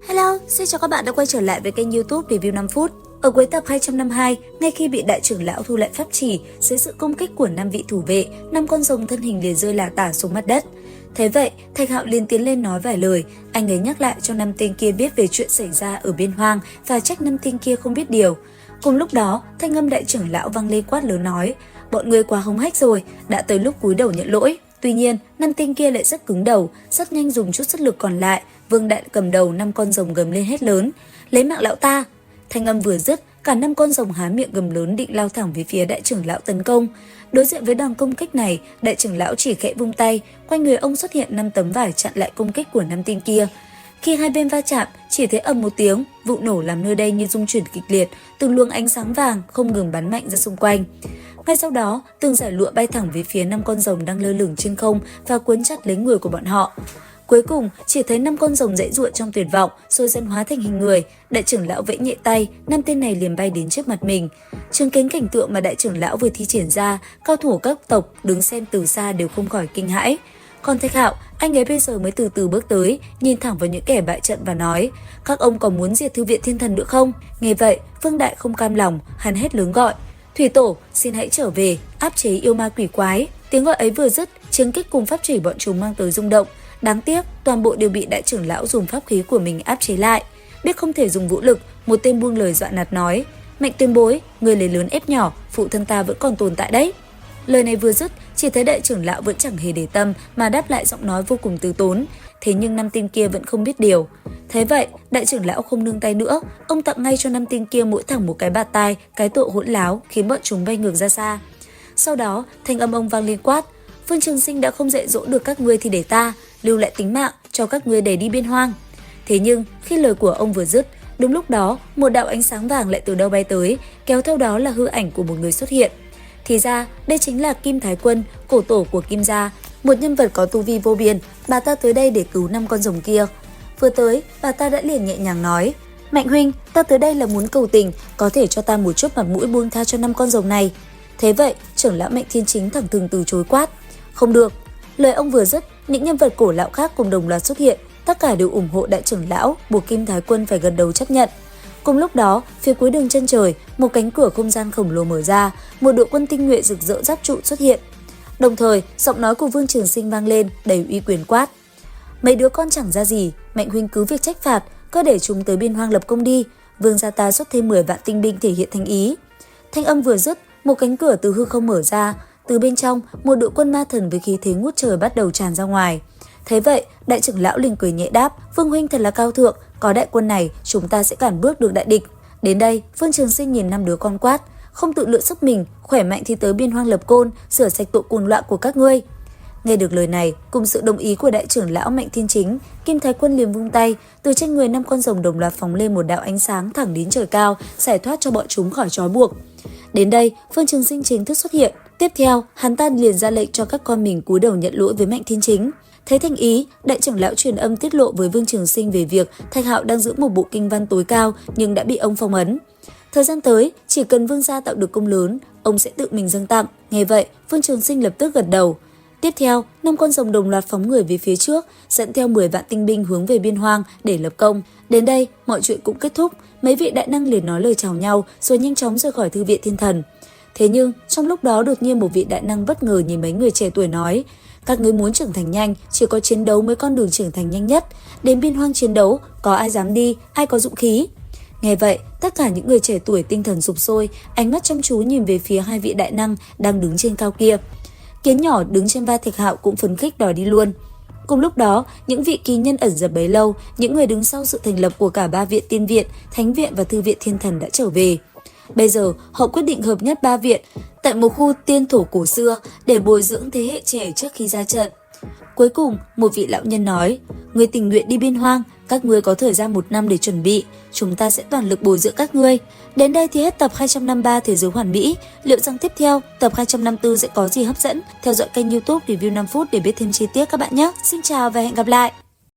Hello, xin chào các bạn đã quay trở lại với kênh YouTube Review 5 phút. Ở cuối tập 252, ngay khi bị đại trưởng lão thu lại pháp chỉ dưới sự công kích của 5 vị thủ vệ, 5 con rồng thân hình liền rơi lả tả xuống mặt đất. Thế vậy, Thạch Hạo liền tiến lên nói vài lời, anh ấy nhắc lại cho 5 tên kia biết về chuyện xảy ra ở biên hoang và trách 5 tên kia không biết điều. Cùng lúc đó, thanh âm đại trưởng lão vang lên quát lớn nói, bọn người quá hống hách rồi, đã tới lúc cúi đầu nhận lỗi. Tuy nhiên, 5 tên kia lại rất cứng đầu, rất nhanh dùng chút sức lực còn lại, Vương Đại cầm đầu 5 con rồng gầm lên hét lớn, lấy mạng lão ta. Thanh âm vừa dứt, cả 5 con rồng há miệng gầm lớn định lao thẳng về phía đại trưởng lão tấn công. Đối diện với đòn công kích này, đại trưởng lão chỉ khẽ vung tay, quanh người ông xuất hiện 5 tấm vải chặn lại công kích của 5 tên kia. Khi hai bên va chạm, chỉ thấy ầm một tiếng, vụ nổ làm nơi đây như rung chuyển kịch liệt, từng luồng ánh sáng vàng không ngừng bắn mạnh ra xung quanh. Ngay sau đó, từng dải lụa bay thẳng về phía 5 con rồng đang lơ lửng trên không và cuốn chặt lấy người của bọn họ. Cuối cùng, chỉ thấy 5 con rồng giãy giụa trong tuyệt vọng, rồi dần hóa thành hình người. Đại trưởng lão vẫy nhẹ tay, 5 tên này liền bay đến trước mặt mình. Chứng kiến cảnh tượng mà đại trưởng lão vừa thi triển ra, cao thủ các tộc đứng xem từ xa đều không khỏi kinh hãi. Còn Thạch Hạo, anh ấy bây giờ mới từ từ bước tới, nhìn thẳng vào những kẻ bại trận và nói, các ông có muốn diệt thư viện thiên thần nữa không? Nghe vậy, Vương Đại không cam lòng, hắn hét lớn gọi, Thủy Tổ, xin hãy trở về, áp chế yêu ma quỷ quái. Tiếng gọi ấy vừa dứt, chiến kích cùng pháp chỉ bọn chúng mang tới rung động. Đáng tiếc, toàn bộ đều bị đại trưởng lão dùng pháp khí của mình áp chế lại. Biết không thể dùng vũ lực, một tên buông lời dọa nạt nói, Mạnh Tuyên Bối, người lấy lớn ép nhỏ, phụ thân ta vẫn còn tồn tại đấy. Lời này vừa dứt, chỉ thấy đại trưởng lão vẫn chẳng hề để tâm mà đáp lại giọng nói vô cùng từ tốn. Thế nhưng 5 tên kia vẫn không biết điều. Thế vậy, đại trưởng lão không nương tay nữa, ông tặng ngay cho 5 tên kia mỗi thằng một cái bạt tai, cái tội hỗn láo khiến bọn chúng bay ngược ra xa. Sau đó, thanh âm ông vang lên quát, Phương Trường Sinh đã không dạy dỗ được các ngươi thì để ta lưu lại tính mạng cho các ngươi để đi biên hoang. Thế nhưng, khi lời của ông vừa dứt, đúng lúc đó, một đạo ánh sáng vàng lại từ đâu bay tới, kéo theo đó là hư ảnh của một người xuất hiện. Thì ra, đây chính là Kim Thái Quân, cổ tổ của Kim gia, một nhân vật có tu vi vô biên. Bà ta tới đây để cứu 5 con rồng kia. Vừa tới, bà ta đã liền nhẹ nhàng nói, Mạnh huynh, ta tới đây là muốn cầu tình, có thể cho ta một chút mặt mũi buông tha cho 5 con rồng này. Thế vậy, trưởng lão Mạnh Thiên Chính thẳng thừng từ chối quát, không được. Lời ông vừa dứt, những nhân vật cổ lão khác cùng đồng loạt xuất hiện, tất cả đều ủng hộ đại trưởng lão, buộc Kim Thái Quân phải gật đầu chấp nhận. Cùng lúc đó, phía cuối đường chân trời, một cánh cửa không gian khổng lồ mở ra, một đội quân tinh nhuệ rực rỡ giáp trụ xuất hiện. Đồng thời, giọng nói của Vương Trường Sinh vang lên, đầy uy quyền quát. Mấy đứa con chẳng ra gì, Mạnh huynh cứ việc trách phạt, cứ để chúng tới biên hoang lập công đi. Vương gia ta xuất thêm 10 vạn tinh binh thể hiện thành ý. Thanh âm vừa dứt, một cánh cửa từ hư không mở ra, từ bên trong, một đội quân ma thần với khí thế ngút trời bắt đầu tràn ra ngoài. Thế vậy, đại trưởng lão liền cười nhẹ đáp, Vương huynh thật là cao thượng, có đại quân này, chúng ta sẽ cản bước được đại địch. Đến đây, Vương Trường Sinh nhìn 5 đứa con quát, không tự lượng sức mình, khỏe mạnh thì tới biên hoang lập côn, sửa sạch tội cuồng loạn của các ngươi. Nghe được lời này, cùng sự đồng ý của đại trưởng lão Mạnh Thiên Chính, Kim Thái Quân liền vung tay, từ trên người 5 con rồng đồng loạt phóng lên một đạo ánh sáng thẳng đến trời cao, giải thoát cho bọn chúng khỏi trói buộc. Đến đây, Vương Trường Sinh chính thức xuất hiện. Tiếp theo, hắn ta liền ra lệnh cho các con mình cúi đầu nhận lỗi với Mạnh Thiên Chính. Thấy thành ý, đại trưởng lão truyền âm tiết lộ với Vương Trường Sinh về việc Thạch Hạo đang giữ một bộ kinh văn tối cao nhưng đã bị ông phong ấn. Thời gian tới, chỉ cần Vương gia tạo được công lớn, ông sẽ tự mình dâng tặng. Nghe vậy, Vương Trường Sinh lập tức gật đầu. Tiếp theo, 5 con rồng đồng loạt phóng người về phía trước, dẫn theo 10 vạn tinh binh hướng về biên hoang để lập công. Đến đây, mọi chuyện cũng kết thúc. Mấy vị đại năng liền nói lời chào nhau rồi nhanh chóng rời khỏi thư viện thiên thần. Thế nhưng, trong lúc đó đột nhiên một vị đại năng bất ngờ nhìn mấy người trẻ tuổi nói, các ngươi muốn trưởng thành nhanh, chỉ có chiến đấu mới con đường trưởng thành nhanh nhất. Đến biên hoang chiến đấu, có ai dám đi, ai có dũng khí. Nghe vậy, tất cả những người trẻ tuổi tinh thần sục sôi, ánh mắt chăm chú nhìn về phía hai vị đại năng đang đứng trên cao kia. Kiến nhỏ đứng trên vai Thạch Hạo cũng phấn khích đòi đi luôn. Cùng lúc đó, những vị kỳ nhân ẩn dật bấy lâu, những người đứng sau sự thành lập của cả 3 viện tiên viện, thánh viện và thư viện thiên thần đã trở về. Bây giờ, họ quyết định hợp nhất 3 viện tại một khu tiên thổ cổ xưa để bồi dưỡng thế hệ trẻ trước khi ra trận. Cuối cùng, một vị lão nhân nói, người tình nguyện đi biên hoang, các ngươi có thời gian 1 năm để chuẩn bị, chúng ta sẽ toàn lực bồi dưỡng các ngươi. Đến đây thì hết tập 253 Thế giới hoàn mỹ. Liệu rằng tiếp theo, tập 254 sẽ có gì hấp dẫn? Theo dõi kênh YouTube Review 5 phút để biết thêm chi tiết các bạn nhé. Xin chào và hẹn gặp lại!